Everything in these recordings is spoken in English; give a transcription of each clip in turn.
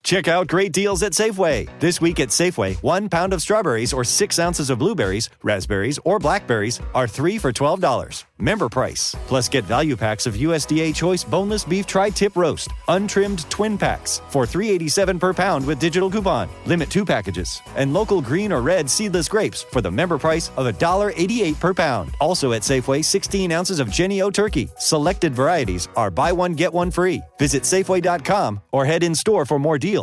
Check out great deals at Safeway. This week at Safeway, 1 pound of strawberries or 6 ounces of blueberries, raspberries, or blackberries are 3 for $12. Member price. Plus get value packs of USDA Choice Boneless Beef Tri-Tip Roast, untrimmed twin packs for $3.87 per pound with digital coupon. Limit 2 packages. And local green or red seedless grapes for the member price of $1.88 per pound. Also at Safeway, 16 ounces of Jenny O Turkey. Selected varieties are buy one, get one free. Visit Safeway.com or head in store for more deals.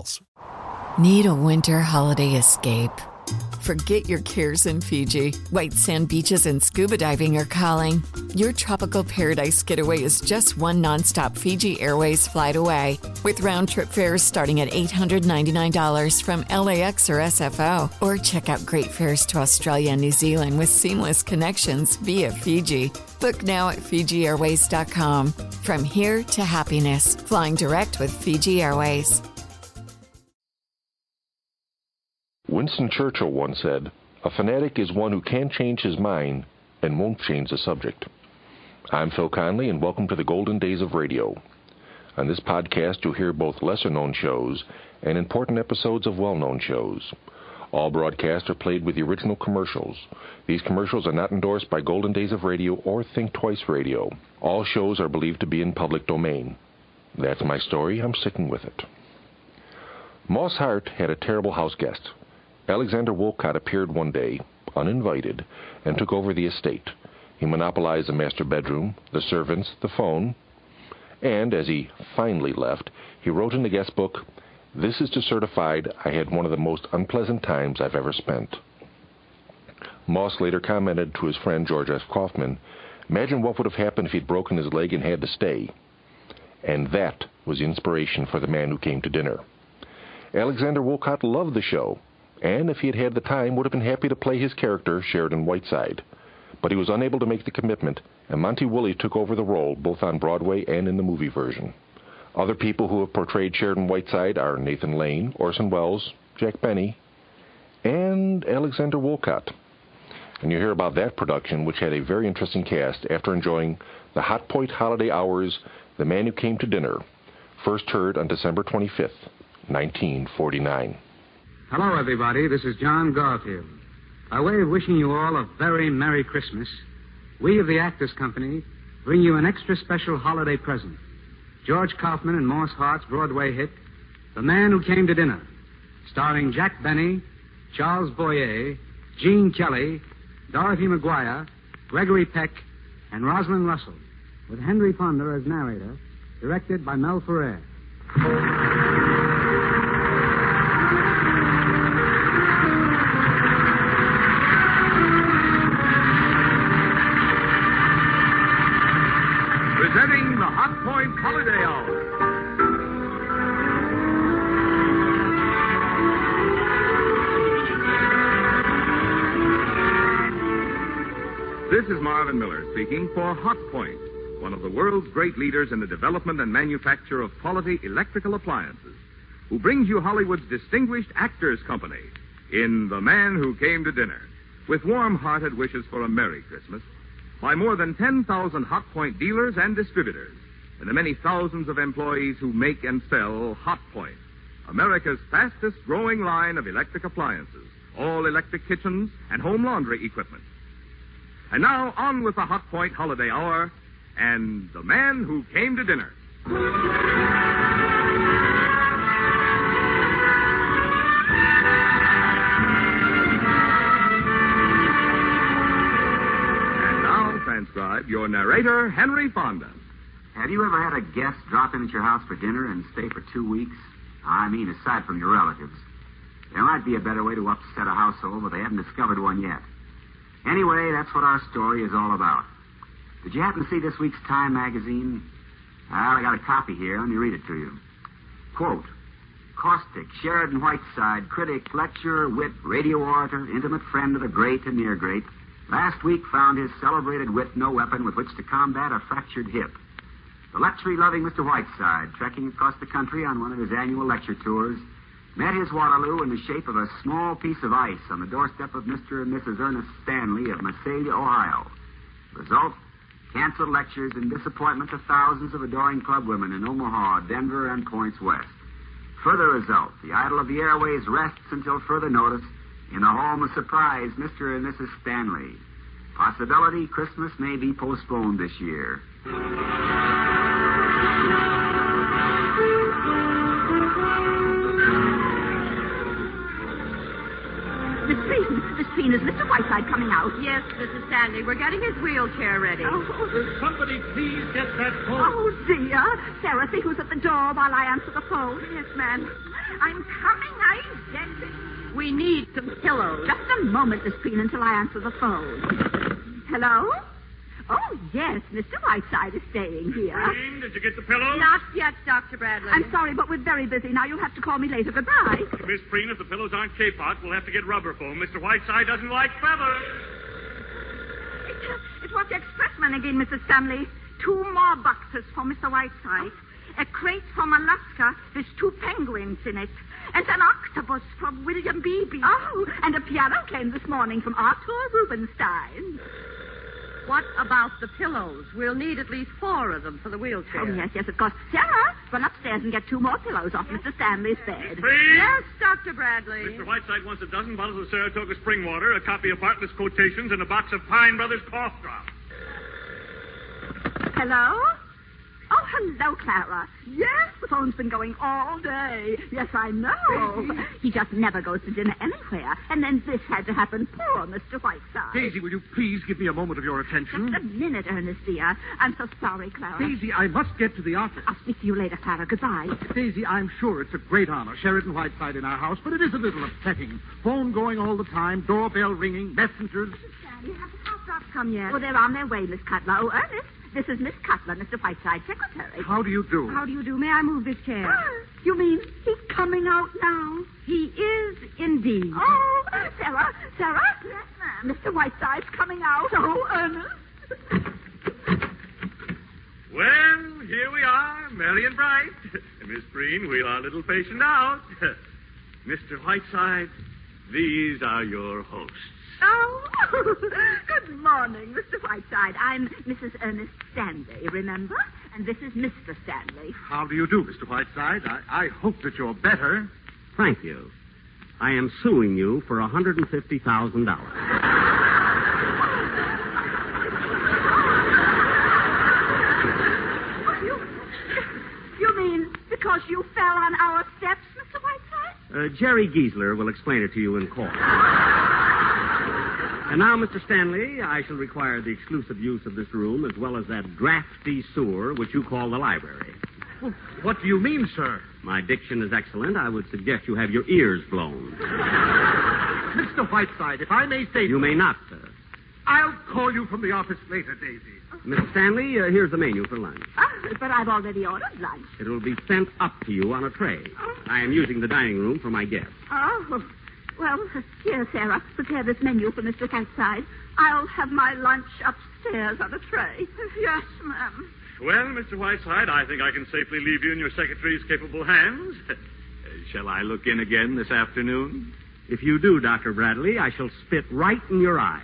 Need a winter holiday escape? Forget your cares in Fiji. White sand beaches and scuba diving are calling. Your tropical paradise getaway is just one nonstop Fiji Airways flight away. With round-trip fares starting at $899 from LAX or SFO. Or check out great fares to Australia and New Zealand with seamless connections via Fiji. Book now at FijiAirways.com. From here to happiness, flying direct with Fiji Airways. Winston Churchill once said, "A fanatic is one who can't change his mind and won't change the subject." I'm Phil Conley, and welcome to the Golden Days of Radio. On this podcast, you'll hear both lesser-known shows and important episodes of well-known shows. All broadcasts are played with the original commercials. These commercials are not endorsed by Golden Days of Radio or Think Twice Radio. All shows are believed to be in public domain. That's my story. I'm sticking with it. Moss Hart had a terrible house guest. Alexander Wolcott appeared one day, uninvited, and took over the estate. He monopolized the master bedroom, the servants, the phone, and, as he finally left, he wrote in the guest book, "This is to certify I had one of the most unpleasant times I've ever spent." Moss later commented to his friend George S. Kaufman, "Imagine what would have happened if he'd broken his leg and had to stay." And that was the inspiration for The Man Who Came to Dinner. Alexander Wolcott loved the show, and if he had had the time, would have been happy to play his character, Sheridan Whiteside. But he was unable to make the commitment, and Monty Woolley took over the role both on Broadway and in the movie version. Other people who have portrayed Sheridan Whiteside are Nathan Lane, Orson Welles, Jack Benny, and Alexander Wolcott. And you'll hear about that production, which had a very interesting cast, after enjoying the Hot Point Holiday Hours, The Man Who Came to Dinner, first heard on December 25th, 1949. Hello, everybody. This is John Garfield. By way of wishing you all a very Merry Christmas, we of the Actors Company bring you an extra special holiday present. George Kaufman and Moss Hart's Broadway hit, The Man Who Came to Dinner, starring Jack Benny, Charles Boyer, Gene Kelly, Dorothy Maguire, Gregory Peck, and Rosalind Russell, with Henry Fonda as narrator, directed by Mel Ferrer. Presenting the Hot Point Holiday Hour. This is Marvin Miller speaking for Hot Point, one of the world's great leaders in the development and manufacture of quality electrical appliances, who brings you Hollywood's distinguished Actors Company in The Man Who Came to Dinner, with warm-hearted wishes for a Merry Christmas, by more than 10,000 Hot Point dealers and distributors, and the many thousands of employees who make and sell Hot Point, America's fastest-growing line of electric appliances, all electric kitchens and home laundry equipment. And now, on with the Hot Point Holiday Hour and The Man Who Came to Dinner. Transcribe your narrator, Henry Fonda. Have you ever had a guest drop in at your house for dinner and stay for 2 weeks? I mean, aside from your relatives. There might be a better way to upset a household, but they haven't discovered one yet. Anyway, that's what our story is all about. Did you happen to see this week's Time magazine? Well, I got a copy here. Let me read it to you. Quote, "Caustic, Sheridan Whiteside, critic, lecturer, wit, radio orator, intimate friend of the great and near great, last week found his celebrated wit no weapon with which to combat a fractured hip. The luxury-loving Mr. Whiteside, trekking across the country on one of his annual lecture tours, met his Waterloo in the shape of a small piece of ice on the doorstep of Mr. and Mrs. Ernest Stanley of Masalia, Ohio. Result, canceled lectures and disappointment to thousands of adoring club women in Omaha, Denver, and points west. further result, the idol of the airways rests until further notice in the home of surprise, Mr. and Mrs. Stanley. Possibility Christmas may be postponed this year. Miss Preen, is Mr. Whiteside coming out? Yes, Mrs. Stanley. We're getting his wheelchair ready. Will somebody please get that phone? Oh, dear. Sarah, see who's at the door while I answer the phone. Yes, ma'am. I'm coming. I'm getting... We need some pillows. Just a moment, Miss Preen, until I answer the phone. Hello? Oh, yes, Mr. Whiteside is staying here. Preen, did you get the pillows? Not yet, Dr. Bradley. I'm sorry, but we're very busy now. You'll have to call me later. Goodbye. Miss Preen, if the pillows aren't K-pot, we'll have to get rubber foam. Mr. Whiteside doesn't like feathers. It was the expressman again, Mrs. Stanley. 2 more boxes for Mr. Whiteside. A crate from Alaska with 2 penguins in it. And an octopus from William Beebe. Oh, and a piano came this morning from Arthur Rubinstein. What about the pillows? We'll need at least 4 of them for the wheelchair. Oh, yes, of course. Sarah, run upstairs and get 2 more pillows off Mr. Stanley's bed. Preen? Yes, Dr. Bradley. Mr. Whiteside wants a dozen bottles of Saratoga spring water, a copy of Bartlett's quotations, and a box of Pine Brothers cough drops. Hello? Oh, hello, Clara. Yes, the phone's been going all day. Yes, I know. He just never goes to dinner anywhere. And then this had to happen. Poor Mr. Whiteside. Daisy, will you please give me a moment of your attention? Just a minute, Ernest, dear. I'm so sorry, Clara. Daisy, I must get to the office. I'll speak to you later, Clara. Goodbye. Daisy, I'm sure it's a great honor, Sheridan Whiteside in our house, but it is a little upsetting. Phone going all the time, doorbell ringing, messengers. Daddy, have the cough drops come yet? Oh, they're on their way, Miss Cutler. Oh, Ernest, this is Miss Cutler, Mr. Whiteside's secretary. How do you do? How do you do? May I move this chair? You mean he's coming out now? He is indeed. Oh, Sarah. Yes, ma'am. Mr. Whiteside's coming out. Oh, Ernest. Well, here we are, merry and bright. Miss Preen, wheel our little patient out. Mr. Whiteside, these are your hosts. Oh, good morning, Mr. Whiteside. I'm Mrs. Ernest Stanley, remember? And this is Mr. Stanley. How do you do, Mr. Whiteside? I hope that you're better. Thank you. I am suing you for $150,000. You mean because you fell on our steps, Mr. Whiteside? Jerry Giesler will explain it to you in court. And now, Mr. Stanley, I shall require the exclusive use of this room as well as that drafty sewer which you call the library. Well, what do you mean, sir? My diction is excellent. I would suggest you have your ears blown. Mr. Whiteside, if I may say... You may not, sir. I'll call you from the office later, Daisy. Mr. Stanley, here's the menu for lunch. But I've already ordered lunch. It will be sent up to you on a tray. I am using the dining room for my guests. Oh, well, here, Sarah, prepare this menu for Mr. Whiteside. I'll have my lunch upstairs on a tray. Yes, ma'am. Well, Mr. Whiteside, I think I can safely leave you in your secretary's capable hands. Shall I look in again this afternoon? If you do, Dr. Bradley, I shall spit right in your eye.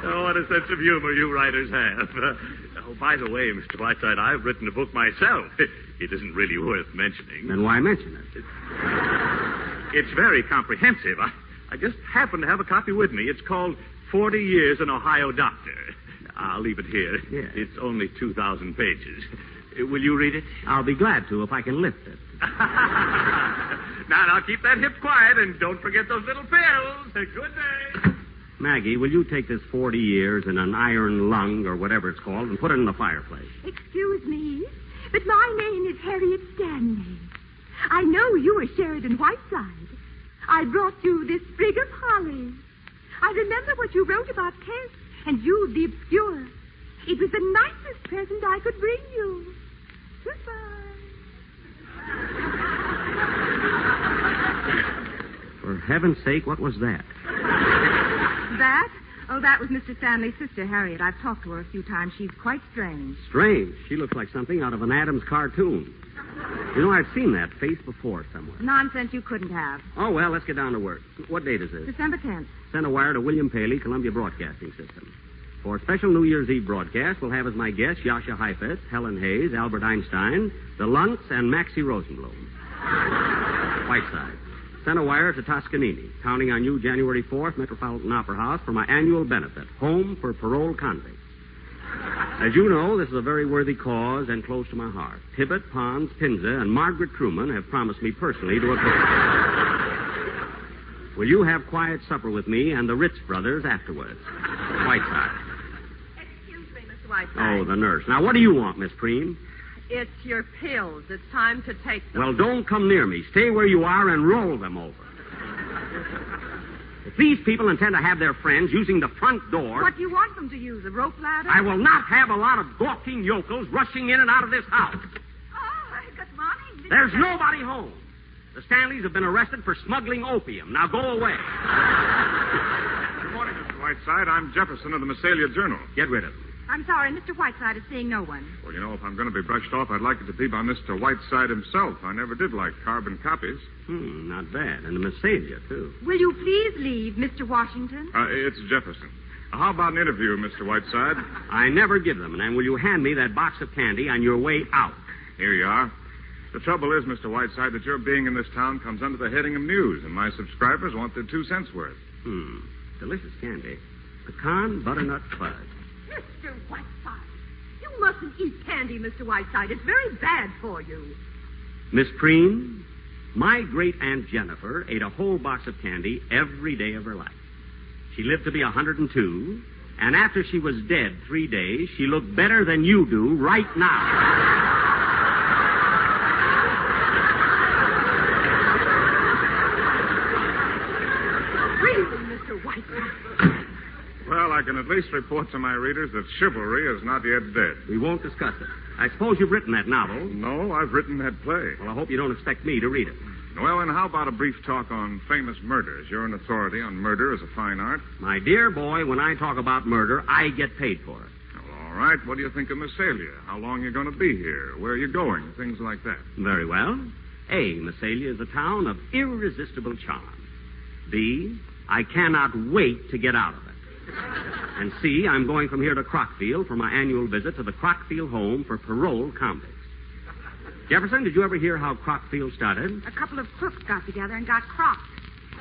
Oh, what a sense of humor you writers have. Oh, by the way, Mr. Whiteside, I've written a book myself. It isn't really worth mentioning. Then why mention it? It's very comprehensive. I just happen to have a copy with me. It's called 40 Years an Ohio Doctor. I'll leave it here. Yes. It's only 2,000 pages. Will you read it? I'll be glad to if I can lift it. Now, keep that hip quiet and don't forget those little pills. Good day. Maggie, will you take this 40 years in an iron lung or whatever it's called and put it in the fireplace? Excuse me, but my name is Harriet Stanley. I know you are Sheridan Whiteside. I brought you this sprig of holly. I remember what you wrote about Kent and you, the obscure. It was the nicest present I could bring you. Goodbye. For heaven's sake, what was that? That? Oh, that was Mr. Stanley's sister, Harriet. I've talked to her a few times. She's quite strange. Strange. She looks like something out of an Adams cartoon. You know, I've seen that face before somewhere. Nonsense, you couldn't have. Oh, well, let's get down to work. What date is this? December 10th. Send a wire to William Paley, Columbia Broadcasting System. For a special New Year's Eve broadcast, we'll have as my guests Yasha Heifetz, Helen Hayes, Albert Einstein, the Luntz, and Maxie Rosenblum. Whiteside. Send a wire to Toscanini, counting on you January 4th, Metropolitan Opera House, for my annual benefit, Home for Parole Convicts. As you know, this is a very worthy cause and close to my heart. Tibbet, Pons, Pinza, and Margaret Truman have promised me personally to appear. Will you have quiet supper with me and the Ritz brothers afterwards? Whiteside. Excuse me, Mr. Whiteside. Oh, the nurse. Now, what do you want, Miss Preem? It's your pills. It's time to take them. Well, don't come near me. Stay where you are and roll them over. If these people intend to have their friends using the front door... What do you want them to use, a rope ladder? I will not have a lot of gawking yokels rushing in and out of this house. Oh, good morning. There's nobody home. The Stanleys have been arrested for smuggling opium. Now go away. Good morning, Mr. Whiteside. I'm Jefferson of the Massalia Journal. Get rid of him. I'm sorry, Mr. Whiteside is seeing no one. Well, you know, if I'm going to be brushed off, I'd like it to be by Mr. Whiteside himself. I never did like carbon copies. Not bad. And the Massalia, too. Will you please leave, Mr. Washington? It's Jefferson. How about an interview, Mr. Whiteside? I never give them. And will you hand me that box of candy on your way out? Here you are. The trouble is, Mr. Whiteside, that your being in this town comes under the heading of news, and my subscribers want their 2 cents worth. Delicious candy. Pecan butternut fudge. Mr. Whiteside, you mustn't eat candy, Mr. Whiteside. It's very bad for you. Miss Preem, my great-aunt Jennifer ate a whole box of candy every day of her life. She lived to be 102, and after she was dead 3 days, she looked better than you do right now. Really, Mr. Whiteside. Well, I can at least report to my readers that chivalry is not yet dead. We won't discuss it. I suppose you've written that novel. No, I've written that play. Well, I hope you don't expect me to read it. Well, and how about a brief talk on famous murders? You're an authority on murder as a fine art. My dear boy, when I talk about murder, I get paid for it. Well, all right. What do you think of Massalia? How long are you going to be here? Where are you going? Things like that. Very well. A, Massalia is a town of irresistible charm. B, I cannot wait to get out of it. And C, I'm going from here to Crockfield for my annual visit to the Crockfield Home for Parole Convicts. Jefferson, did you ever hear how Crockfield started? A couple of crooks got together and got cropped.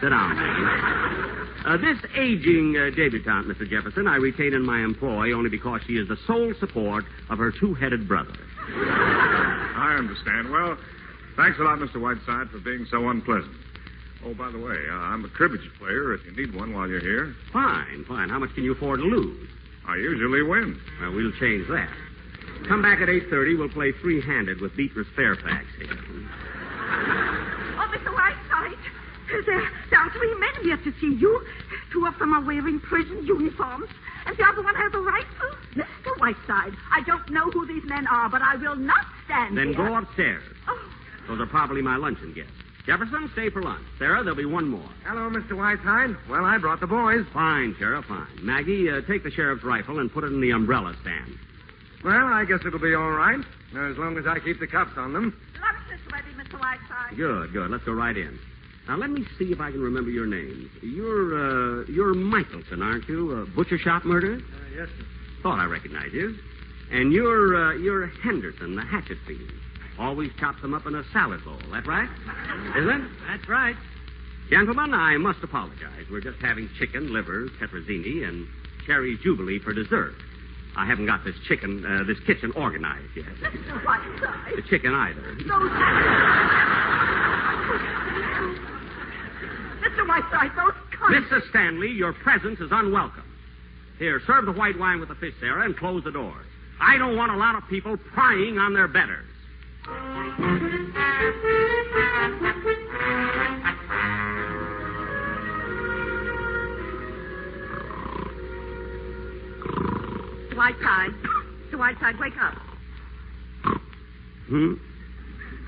Sit down, Maggie. This aging debutante, Mr. Jefferson, I retain in my employ only because she is the sole support of her two-headed brother. I understand. Well, thanks a lot, Mr. Whiteside, for being so unpleasant. Oh, by the way, I'm a cribbage player if you need one while you're here. Fine. How much can you afford to lose? I usually win. Well, we'll change that. Come back at 8:30. We'll play three-handed with Beatrice Fairfax here. Oh, Mr. Whiteside, there are 3 men here to see you. 2 of them are wearing prison uniforms, and the other one has a rifle. Mr. Whiteside, I don't know who these men are, but I will not stand Then here. go upstairs. Oh. Those are probably my luncheon guests. Jefferson, stay for lunch. Sarah, there'll be one more. Hello, Mr. Whiteside. Well, I brought the boys. Fine, Sheriff, fine. Maggie, take the sheriff's rifle and put it in the umbrella stand. Well, I guess it'll be all right, as long as I keep the cuffs on them. Lunch is ready, Mr. Whiteside. Good. Let's go right in. Now, let me see if I can remember your name. You're Michelson, aren't you? Butcher shop murder? Yes, sir. Thought I recognized you. And you're Henderson, the hatchet fiend. Always chops them up in a salad bowl. That right? Isn't it? That's right. Gentlemen, I must apologize. We're just having chicken, livers, tetrazzini, and cherry jubilee for dessert. I haven't got this kitchen organized yet. Mr. Whiteside. The chicken either. Mr. Whiteside, those cunts. Mrs. Stanley, your presence is unwelcome. Here, serve the white wine with the fish, Sarah, and close the doors. I don't want a lot of people prying on their betters. Mr. Whiteside, wake up.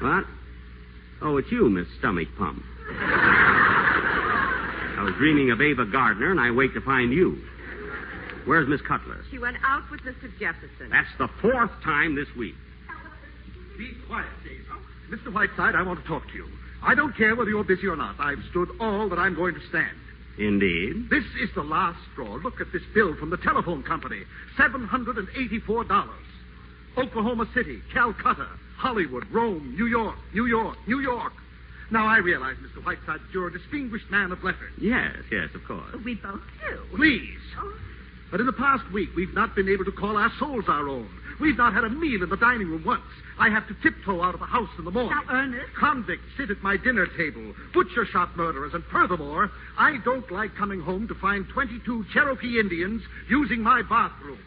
What? Oh, it's you, Miss Stomach Pump. I was dreaming of Ava Gardner, and I wake to find you. Where's Miss Cutler? She went out with Mr. Jefferson. That's the 4th time this week. Be quiet, Dave. Mr. Whiteside, I want to talk to you. I don't care whether you're busy or not. I've stood all that I'm going to stand. Indeed. This is the last straw. Look at this bill from the telephone company. $784. Oklahoma City, Calcutta, Hollywood, Rome, New York, New York, New York. Now, I realize, Mr. Whiteside, that you're a distinguished man of letters. Yes, of course. We both do. Please. Oh. But in the past week, we've not been able to call our souls our own. We've not had a meal in the dining room once. I have to tiptoe out of the house in the morning. Now, Ernest. Convicts sit at my dinner table. Butcher shop murderers. And furthermore, I don't like coming home to find 22 Cherokee Indians using my bathroom.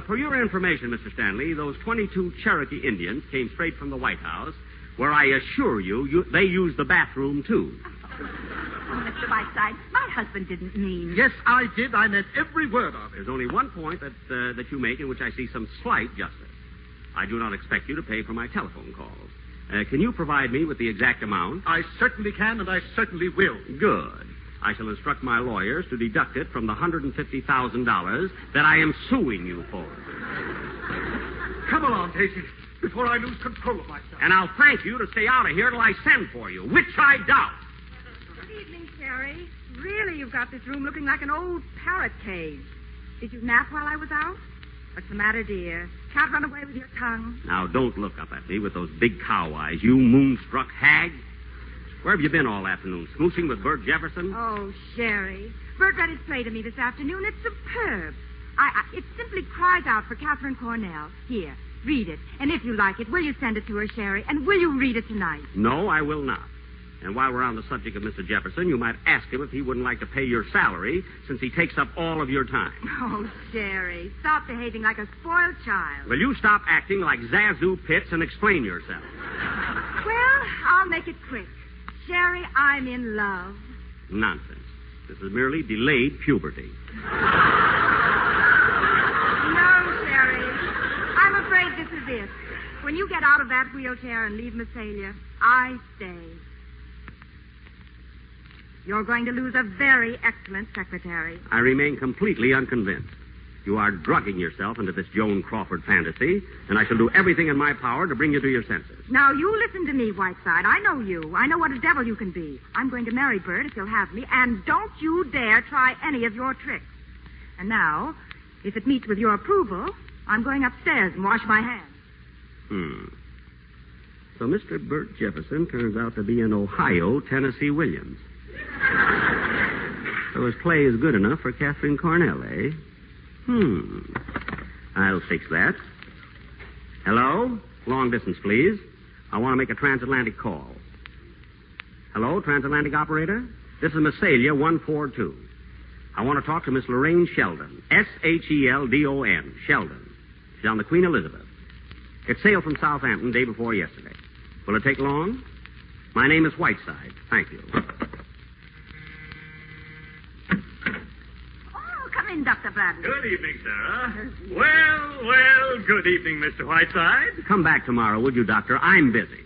For your information, Mr. Stanley, those 22 Cherokee Indians came straight from the White House, where I assure you they used the bathroom, too. Oh, Mr. Whiteside, my husband didn't mean... Yes, I did. I meant every word of it. There's only one point that you make in which I see some slight justice. I do not expect you to pay for my telephone calls. Can you provide me with the exact amount? I certainly can, and I certainly will. Good. I shall instruct my lawyers to deduct it from the $150,000 that I am suing you for. Come along, Daisy, before I lose control of myself. And I'll thank you to stay out of here till I send for you, which I doubt. Good evening, Sherry. Really, you've got this room looking like an old parrot cage. Did you nap while I was out? What's the matter, dear? Can't run away with your tongue. Now, don't look up at me with those big cow eyes, you moonstruck hag. Where have you been all afternoon? Smooching with Bert Jefferson? Oh, Sherry. Bert read his play to me this afternoon. It's superb. It simply cries out for Catherine Cornell. Here, read it. And if you like it, will you send it to her, Sherry? And will you read it tonight? No, I will not. And while we're on the subject of Mr. Jefferson, you might ask him if he wouldn't like to pay your salary, since he takes up all of your time. Oh, Sherry, stop behaving like a spoiled child. Will you stop acting like Zazu Pitts and explain yourself? Well, I'll make it quick. Sherry, I'm in love. Nonsense. This is merely delayed puberty. No, Sherry. I'm afraid this is it. When you get out of that wheelchair and leave Massalia, I stay. You're going to lose a very excellent secretary. I remain completely unconvinced. You are drugging yourself into this Joan Crawford fantasy, and I shall do everything in my power to bring you to your senses. Now, you listen to me, Whiteside. I know you. I know what a devil you can be. I'm going to marry Bert if he'll have me, and don't you dare try any of your tricks. And now, if it meets with your approval, I'm going upstairs and wash my hands. So Mr. Bert Jefferson turns out to be an Ohio Tennessee Williams. So his play is good enough for Catherine Cornell, eh? I'll fix that. Hello? Long distance, please. I want to make a transatlantic call. Hello, transatlantic operator? This is Massalia 142. I want to talk to Miss Lorraine Sheldon. Sheldon. Sheldon. She's on the Queen Elizabeth. It sailed from Southampton day before yesterday. Will it take long? My name is Whiteside. Thank you. Come in, Dr. Bradley. Good evening, Sarah. Well, good evening, Mr. Whiteside. Come back tomorrow, would you, Doctor? I'm busy.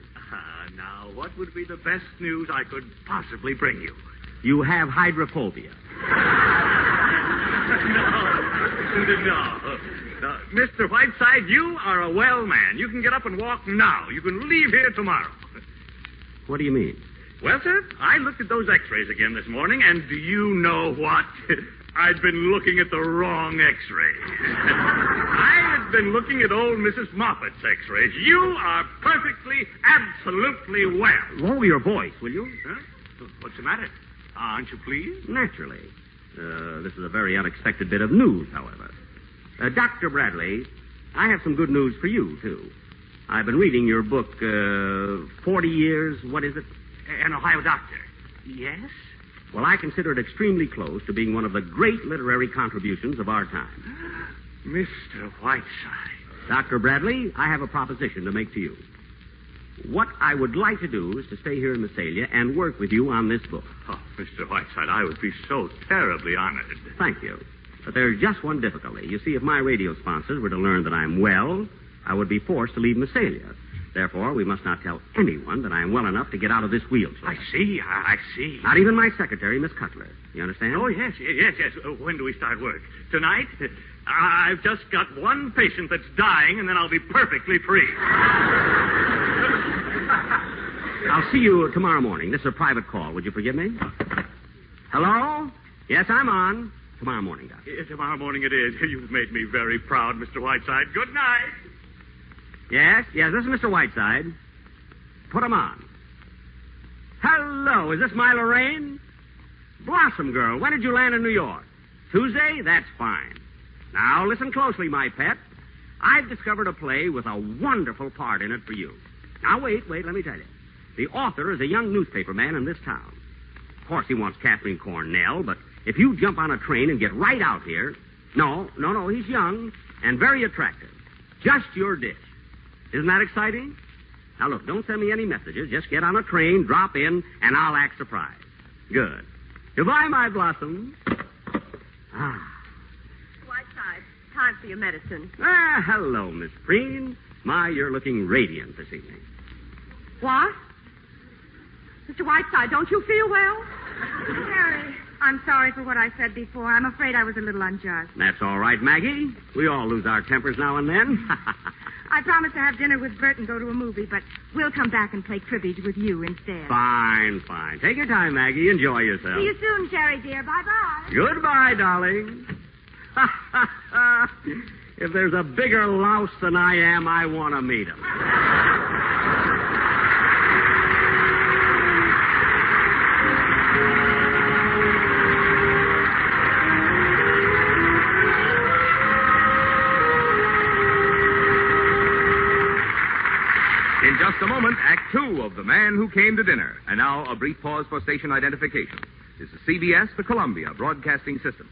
Now, what would be the best news I could possibly bring you? You have hydrophobia. No. Mr. Whiteside, you are a well man. You can get up and walk now. You can leave here tomorrow. What do you mean? Well, sir, I looked at those x-rays again this morning, and do you know what? I'd been looking at the wrong x-ray. I had been looking at old Mrs. Moffat's x-rays. You are perfectly, absolutely well. Lower your voice, will you? Huh? What's the matter? Aren't you pleased? Naturally. This is a very unexpected bit of news, however. Dr. Bradley, I have some good news for you, too. I've been reading your book, 40 Years, what is it? An Ohio doctor. Yes? Well, I consider it extremely close to being one of the great literary contributions of our time. Mr. Whiteside. Dr. Bradley, I have a proposition to make to you. What I would like to do is to stay here in Massalia and work with you on this book. Oh, Mr. Whiteside, I would be so terribly honored. Thank you. But there's just one difficulty. You see, if my radio sponsors were to learn that I'm well, I would be forced to leave Massalia. Therefore, we must not tell anyone that I am well enough to get out of this wheelchair. I see. Not even my secretary, Miss Cutler. You understand? Oh, yes. When do we start work? Tonight? I've just got one patient that's dying, and then I'll be perfectly free. I'll see you tomorrow morning. This is a private call. Would you forgive me? Hello? Yes, I'm on. Tomorrow morning, Doc. Tomorrow morning it is. You've made me very proud, Mr. Whiteside. Good night. Yes, this is Mr. Whiteside. Put him on. Hello, is this my Lorraine? Blossom Girl, when did you land in New York? Tuesday? That's fine. Now, listen closely, my pet. I've discovered a play with a wonderful part in it for you. Now, wait, let me tell you. The author is a young newspaper man in this town. Of course, he wants Kathleen Cornell, but if you jump on a train and get right out here... No, he's young and very attractive. Just your dish. Isn't that exciting? Now, look, don't send me any messages. Just get on a train, drop in, and I'll act surprised. Good. Goodbye, my blossom. Whiteside, time for your medicine. Hello, Miss Preen. My, you're looking radiant this evening. What? Mr. Whiteside, don't you feel well? Harry, I'm sorry for what I said before. I'm afraid I was a little unjust. That's all right, Maggie. We all lose our tempers now and then. I promised to have dinner with Bert and go to a movie, but we'll come back and play cribbage with you instead. Fine. Take your time, Maggie. Enjoy yourself. See you soon, Jerry, dear. Bye-bye. Goodbye, darling. If there's a bigger louse than I am, I want to meet him. In just a moment, Act Two of The Man Who Came to Dinner. And now, a brief pause for station identification. This is CBS, the Columbia Broadcasting System.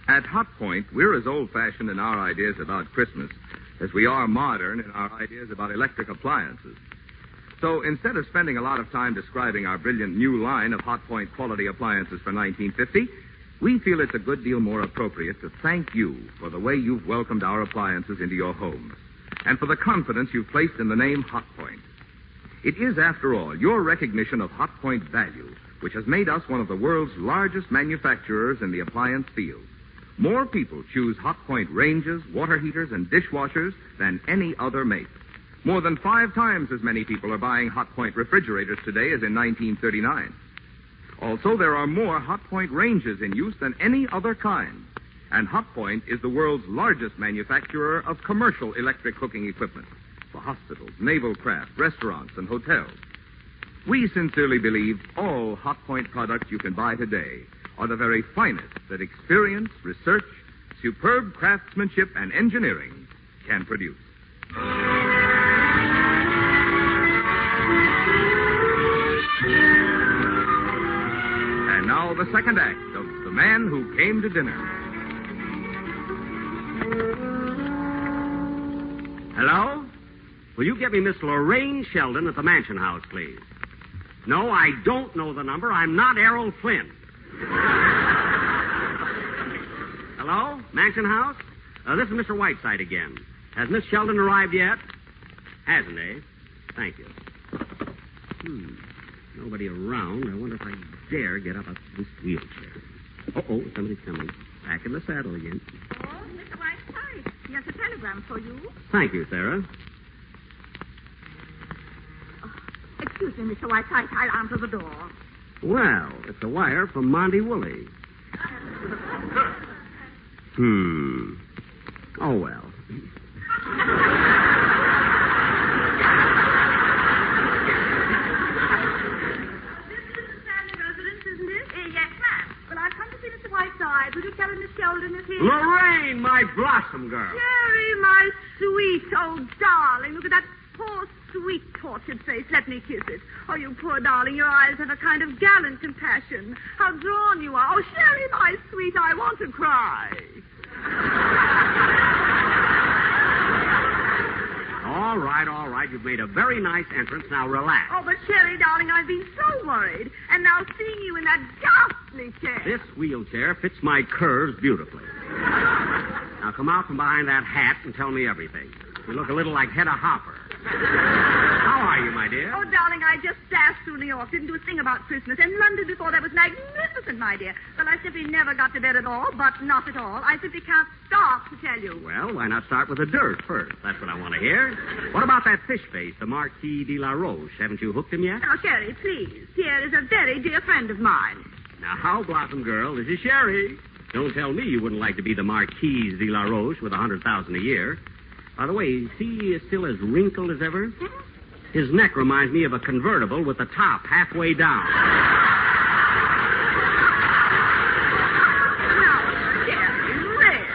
At Hot Point, we're as old-fashioned in our ideas about Christmas as we are modern in our ideas about electric appliances. So instead of spending a lot of time describing our brilliant new line of Hot Point quality appliances for 1950, we feel it's a good deal more appropriate to thank you for the way you've welcomed our appliances into your homes and for the confidence you've placed in the name Hot Point. It is, after all, your recognition of Hot Point value which has made us one of the world's largest manufacturers in the appliance field. More people choose Hot Point ranges, water heaters, and dishwashers than any other make. More than 5 times as many people are buying Hot Point refrigerators today as in 1939. Also, there are more Hot Point ranges in use than any other kind. And Hot Point is the world's largest manufacturer of commercial electric cooking equipment for hospitals, naval craft, restaurants, and hotels. We sincerely believe all Hot Point products you can buy today are the very finest that experience, research, superb craftsmanship, and engineering can produce. And now the second act of The Man Who Came to Dinner. Hello? Will you get me Miss Lorraine Sheldon at the Mansion House, please? No, I don't know the number. I'm not Errol Flynn. Hello? Mansion House? This is Mr. Whiteside again. Has Miss Sheldon arrived yet? Hasn't, eh? Thank you. Nobody around. I wonder if I dare get up out this wheelchair. Uh-oh, somebody's coming. Back in the saddle again. Oh, Mr. Whiteside, he has a telegram for you. Thank you, Sarah. Excuse me, Mr. Whiteside, I'll answer the door. Well, it's a wire from Monty Woolley. Oh, well. Whiteside, would you tell Miss Sheldon is here? Lorraine, my blossom girl. Jerry, my sweet old darling. Look at that poor, sweet, tortured face. Let me kiss it. Oh, you poor darling, your eyes have a kind of gallant compassion. How drawn you are. Oh, Sherry, my sweet, I want to cry. All right. You've made a very nice entrance. Now relax. Oh, but Sherry, darling, I've been so worried. And now seeing you in that ghastly chair. This wheelchair fits my curves beautifully. Now come out from behind that hat and tell me everything. You look a little like Hedda Hopper. How are are you, my dear? Oh, darling, I just dashed through New York. Didn't do a thing about Christmas. And London before that was magnificent, my dear. Well, I simply never got to bed at all, but not at all. I simply can't stop to tell you. Well, why not start with the dirt first? That's what I want to hear. What about that fish face, the Marquis de la Roche? Haven't you hooked him yet? Now, Sherry, please. Pierre is a very dear friend of mine. Now, how, Blossom Girl, this is Sherry. Don't tell me you wouldn't like to be the Marquise de la Roche with $100,000 a year. By the way, is he still as wrinkled as ever? His neck reminds me of a convertible with the top halfway down. Now, Sherry,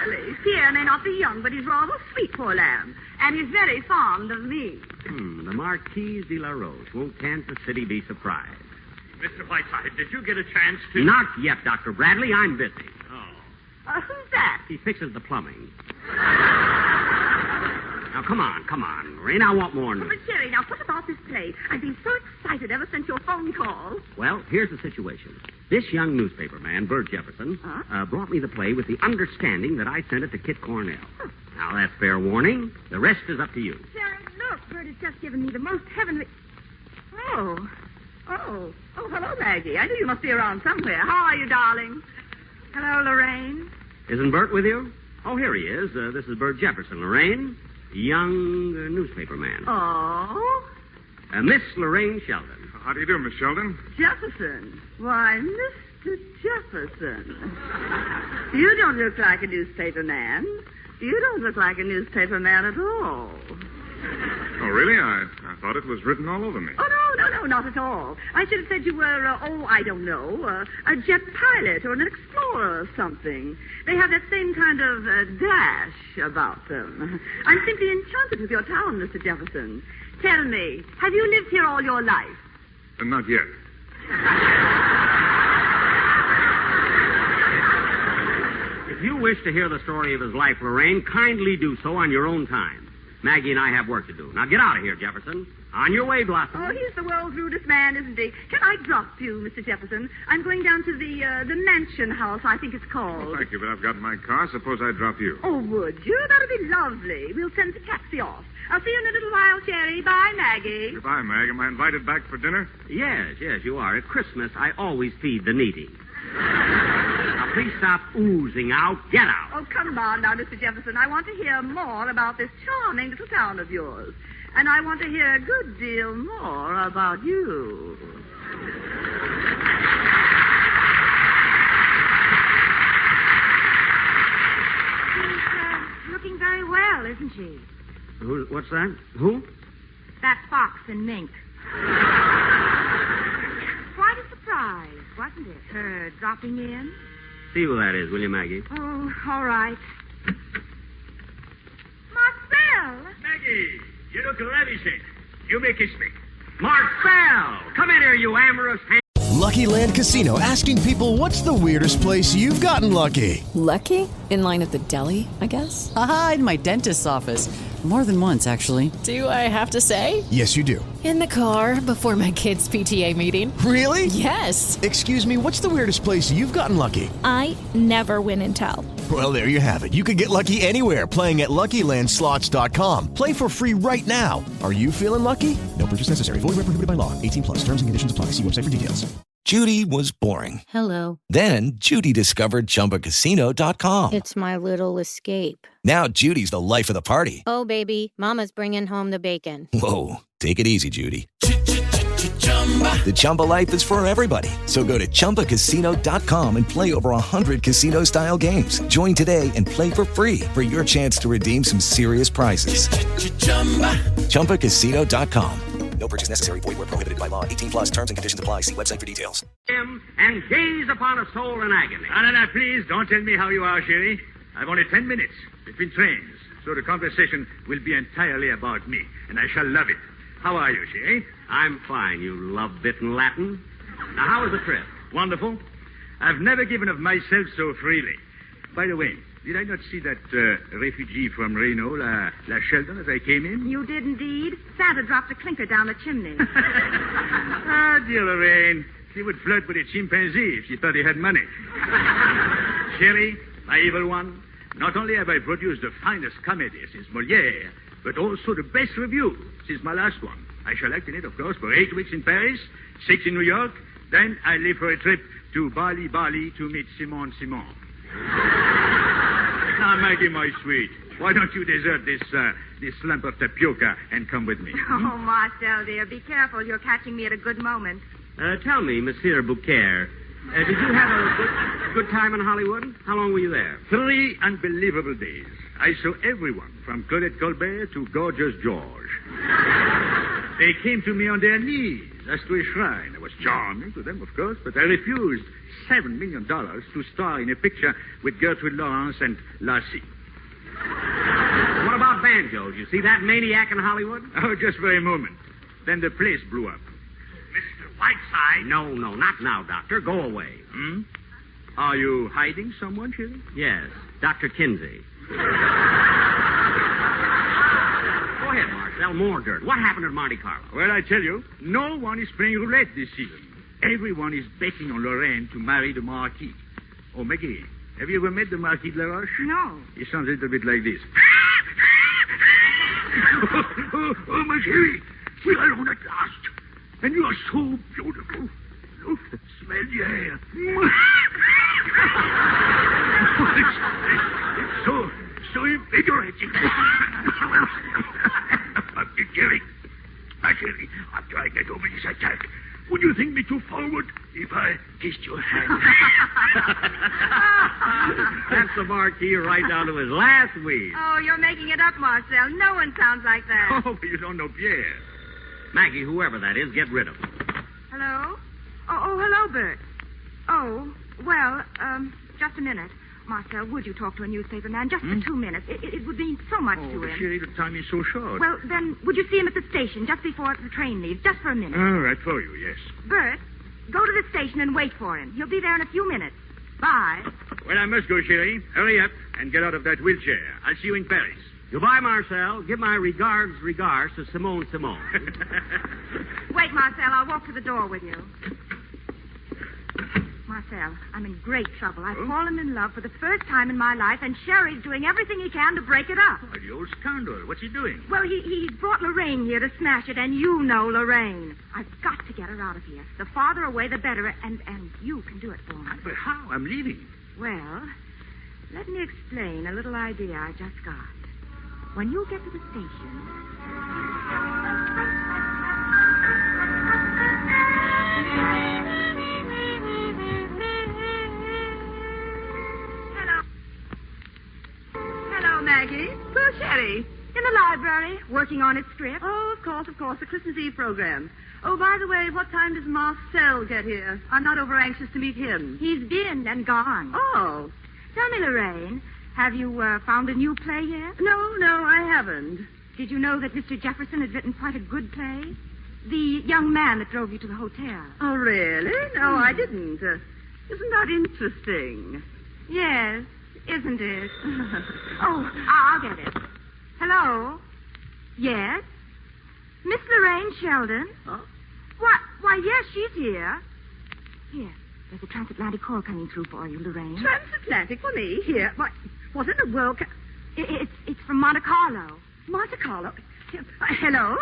really. Pierre may not be young, but he's rather sweet, poor lamb. And he's very fond of me. The Marquise de la Roche. Won't Kansas City be surprised? Mr. Whiteside, did you get a chance to... Not yet, Dr. Bradley. I'm busy. Oh. Who's that? He fixes the plumbing. Now, come on, Lorraine. I want more news. But, Sherry, now, what about this play? I've been so excited ever since your phone call. Well, here's the situation. This young newspaper man, Bert Jefferson, brought me the play with the understanding that I sent it to Kit Cornell. Now, that's fair warning. The rest is up to you. Sherry, look, Bert has just given me the most heavenly... Oh, hello, Maggie. I knew you must be around somewhere. How are you, darling? Hello, Lorraine. Isn't Bert with you? Oh, here he is. This is Bert Jefferson. Lorraine, young newspaper man. Oh? Miss Lorraine Sheldon. How do you do, Miss Sheldon? Jefferson. Why, Mr. Jefferson. You don't look like a newspaper man. You don't look like a newspaper man at all. Oh, really? I thought it was written all over me. Oh, no, not at all. I should have said you were, I don't know, a jet pilot or an explorer or something. They have that same kind of dash about them. I'm simply enchanted with your town, Mr. Jefferson. Tell me, have you lived here all your life? Not yet. If you wish to hear the story of his life, Lorraine, kindly do so on your own time. Maggie and I have work to do. Now get out of here, Jefferson. On your way, Blossom. Oh, he's the world's rudest man, isn't he? Can I drop you, Mr. Jefferson? I'm going down to the mansion house, I think it's called. Oh, thank you, but I've got my car. Suppose I drop you. Oh, would you? That'd be lovely. We'll send the taxi off. I'll see you in a little while, Sherry. Bye, Maggie. Goodbye, Mag. Am I invited back for dinner? Yes, you are. At Christmas, I always feed the needy. Now, please stop oozing out. Get out. Oh, come on now, Mr. Jefferson. I want to hear more about this charming little town of yours. And I want to hear a good deal more about you. She's looking very well, isn't she? What's that? Who? That fox in mink. Quite a surprise, wasn't it? Her dropping in? See who that is, will you, Maggie? Oh, all right. Marcel! Maggie, you look ravishing. You may kiss me. Marcel! Come in here, you amorous... Lucky Land Casino, asking people, what's the weirdest place you've gotten lucky? Lucky? In line at the deli, I guess? Aha, in my dentist's office. More than once, actually. Do I have to say? Yes, you do. In the car before my kids' PTA meeting. Really? Yes. Excuse me, what's the weirdest place you've gotten lucky? I never win and tell. Well, there you have it. You can get lucky anywhere, playing at LuckyLandSlots.com. Play for free right now. Are you feeling lucky? No purchase necessary. Void where prohibited by law. 18+. Terms and conditions apply. See website for details. Judy was boring. Hello. Then Judy discovered ChumbaCasino.com. It's my little escape. Now Judy's the life of the party. Oh, baby, mama's bringing home the bacon. Whoa, take it easy, Judy. The Chumba life is for everybody. So go to ChumbaCasino.com and play over 100 casino-style games. Join today and play for free for your chance to redeem some serious prizes. ChumbaCasino.com. No purchase necessary. Void where prohibited by law. 18+. Terms and conditions apply. See website for details. And gaze upon a soul in agony. No, please, don't tell me how you are, Sherry. I've only 10 minutes between trains, so the conversation will be entirely about me, and I shall love it. How are you, Sherry? I'm fine, you love-bitten Latin. Now, how was the trip? Wonderful. I've never given of myself so freely. By the way, did I not see that refugee from Reno, La Sheldon, as I came in? You did indeed. Santa dropped a clinker down the chimney. Dear Lorraine. She would flirt with a chimpanzee if she thought he had money. Sherry, my evil one, not only have I produced the finest comedy since Molière, but also the best review since my last one. I shall act in it, of course, for 8 weeks in Paris, 6 in New York. Then I leave for a trip to Bali to meet Simon. Now, Maggie, my sweet, why don't you desert this lump of tapioca and come with me? Oh, Marcel, dear, be careful. You're catching me at a good moment. Tell me, Monsieur Bouquet, did you have a good time in Hollywood? How long were you there? 3 unbelievable days. I saw everyone, from Claudette Colbert to Gorgeous George. They came to me on their knees, as to a shrine. I was charming to them, of course, but I refused $7 million to star in a picture with Gertrude Lawrence and Lassie. What about banjos? You see that maniac in Hollywood? Oh, just for a moment. Then the place blew up. Mr. Whiteside. No, not now, Doctor. Go away. Are you hiding someone, Shirley? Yes, Dr. Kinsey. Go ahead, Marcel. More dirt. What happened at Monte Carlo? Well, I tell you, no one is playing roulette this season. Everyone is betting on Lorraine to marry the Marquis. Oh, Maggie, have you ever met the Marquis de la Roche? No. He sounds a little bit like this. oh, my chérie, we're alone at last. And you are so beautiful. Oh, smell the air. It's so invigorating. My chérie, after I get over this attack, would you think me too forward if I kissed your hand? That's the Marquis right down to his last weed. Oh, you're making it up, Marcel. No one sounds like that. Oh, you don't know Pierre. Maggie, whoever that is, get rid of him. Hello? Oh, hello, Bert. Oh, well, just a minute. Marcel, would you talk to a newspaper man just for 2 minutes? It would mean so much to him. Sherry, the time is so short. Well, then, would you see him at the station just before the train leaves, just for a minute? All right, for you, yes. Bert, go to the station and wait for him. He'll be there in a few minutes. Bye. Well, I must go, Sherry. Hurry up and get out of that wheelchair. I'll see you in Paris. Goodbye, Marcel. Give my regards to Simone. Wait, Marcel. I'll walk to the door with you. Marcel, I'm in great trouble. I've fallen in love for the first time in my life, and Sherry's doing everything he can to break it up. Oh, the old scoundrel. What's he doing? Well, he brought Lorraine here to smash it, and you know Lorraine. I've got to get her out of here. The farther away, the better, and you can do it for me. But how? I'm leaving. Well, let me explain a little idea I just got. When you get to the station... Hello, Maggie. Where's Sherry? In the library, working on his script. Oh, of course, the Christmas Eve program. Oh, by the way, what time does Marcel get here? I'm not over anxious to meet him. He's been and gone. Oh. Tell me, Lorraine, have you found a new play yet? No, I haven't. Did you know that Mr. Jefferson had written quite a good play? The young man that drove you to the hotel. Oh, really? No, I didn't. Isn't that interesting? Yes, isn't it? Oh, I'll get it. Hello? Yes? Miss Lorraine Sheldon? Huh? Why, yes, she's here. Here, there's a transatlantic call coming through for you, Lorraine. Transatlantic for me? Here? What in the world? It's from Monte Carlo. Monte Carlo? Hello?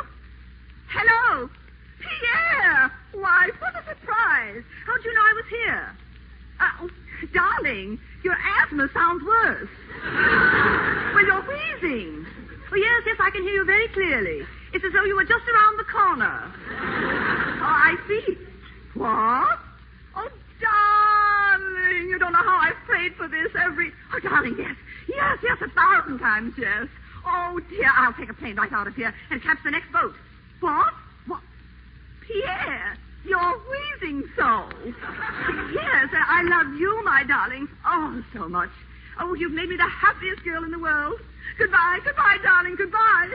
Hello? Pierre! Why, what a surprise. How'd you know I was here? Darling, your asthma sounds worse. Well, you're wheezing. Oh, yes, I can hear you very clearly. It's as though you were just around the corner. Oh, I see. What? Oh, darling, you don't know how I've prayed for this Oh, darling, yes. Yes, 1,000 times, yes. Oh, dear, I'll take a plane right out of here and catch the next boat. What? Pierre, you're wheezing so. Yes, I love you, my darling. Oh, so much. Oh, you've made me the happiest girl in the world. Goodbye, darling, goodbye.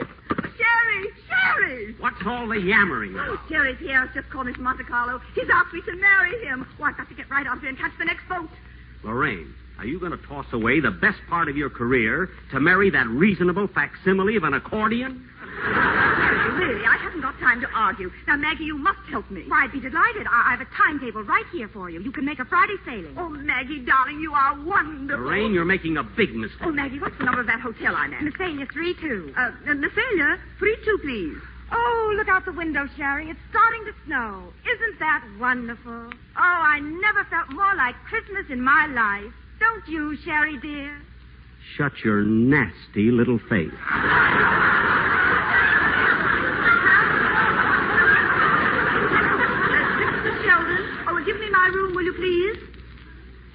Sherry! What's all the yammering about? Oh, Sherry, Pierre's just called me from Monte Carlo. He's asked me to marry him. Oh, I've got to get right out here and catch the next boat. Lorraine, are you going to toss away the best part of your career to marry that reasonable facsimile of an accordion? Really, I haven't got time to argue. Now, Maggie, you must help me. Why, I'd be delighted. I have a timetable right here for you. You can make a Friday sailing. Oh, Maggie, darling, you are wonderful. Lorraine, you're making a big mistake. Oh, Maggie, what's the number of that hotel I'm at? Messalia 32. Messalia, 32, please. Oh, look out the window, Sherry. It's starting to snow. Isn't that wonderful? Oh, I never felt more like Christmas in my life. Don't you, Sherry, dear? Shut your nasty little face. Mr. Sheldon, give me my room, will you please?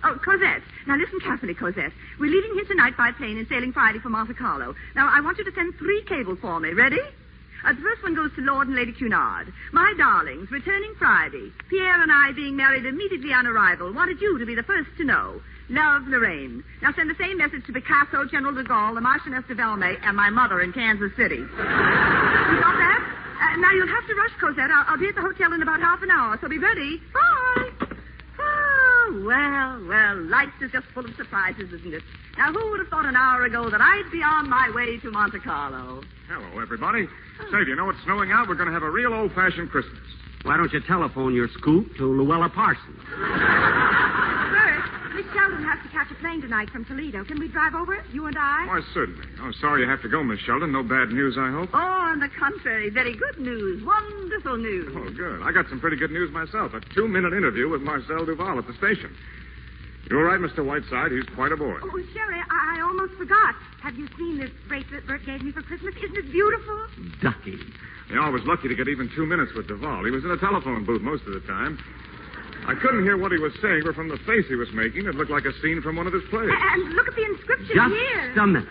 Oh, Cosette. Now, listen carefully, Cosette. We're leaving here tonight by plane and sailing Friday for Monte Carlo. Now, I want you to send 3 cables for me. Ready? The first one goes to Lord and Lady Cunard. My darlings, returning Friday. Pierre and I, being married immediately on arrival, wanted you to be the first to know. Love, Lorraine. Now send the same message to Picasso, General de Gaulle, the Marchioness de Valmy, and my mother in Kansas City. You got that? Now you'll have to rush, Cosette. I'll be at the hotel in about half an hour, so be ready. Bye. Oh, well, life is just full of surprises, isn't it? Now, who would have thought an hour ago that I'd be on my way to Monte Carlo? Hello, everybody. Say, do you know it's snowing out? We're going to have a real old-fashioned Christmas. Why don't you telephone your scoop to Luella Parsons? Bert, Miss Sheldon has to catch a plane tonight from Toledo. Can we drive over it, you and I? Why, certainly. Oh, sorry you have to go, Miss Sheldon. No bad news, I hope? Oh, on the contrary. Very good news. Wonderful news. Oh, good. I got some pretty good news myself. A 2-minute interview with Marcel Duval at the station. You're right, Mr. Whiteside. He's quite a boy. Oh, Sherry, I almost forgot. Have you seen this bracelet Bert gave me for Christmas? Isn't it beautiful? Ducky. You know, I was lucky to get even 2 minutes with Duval. He was in a telephone booth most of the time. I couldn't hear what he was saying, but from the face he was making, it looked like a scene from one of his plays. And look at the inscription Just here. Just a minute.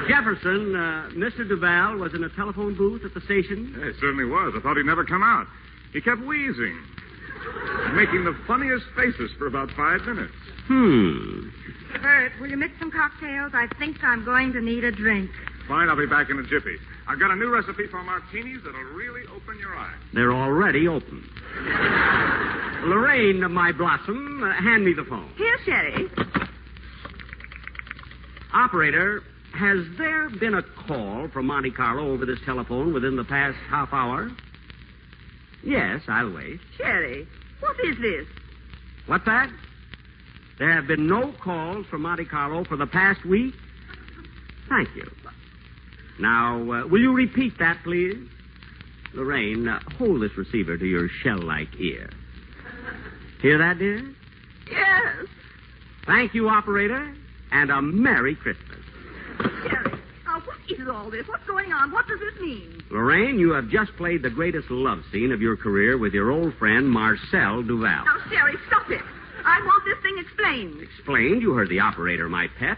Jefferson, Mr. Duval was in a telephone booth at the station? Yeah, he certainly was. I thought he'd never come out. He kept wheezing, making the funniest faces for about 5 minutes. Bert, will you mix some cocktails? I think I'm going to need a drink. Fine, I'll be back in a jiffy. I've got a new recipe for martinis that'll really open your eyes. They're already open. Lorraine, my blossom, hand me the phone. Here, Sherry. Operator, has there been a call from Monte Carlo over this telephone within the past half hour? Yes, I'll wait. Sherry, what is this? What's that? There have been no calls from Monte Carlo for the past week? Thank you. Now, will you repeat that, please? Lorraine, hold this receiver to your shell-like ear. Hear that, dear? Yes. Thank you, operator, and a Merry Christmas. Sherry, now what is all this? What's going on? What does this mean? Lorraine, you have just played the greatest love scene of your career with your old friend, Marcel Duval. Now, Sherry, stop it. I want this thing explained. Explained? You heard the operator, my pet.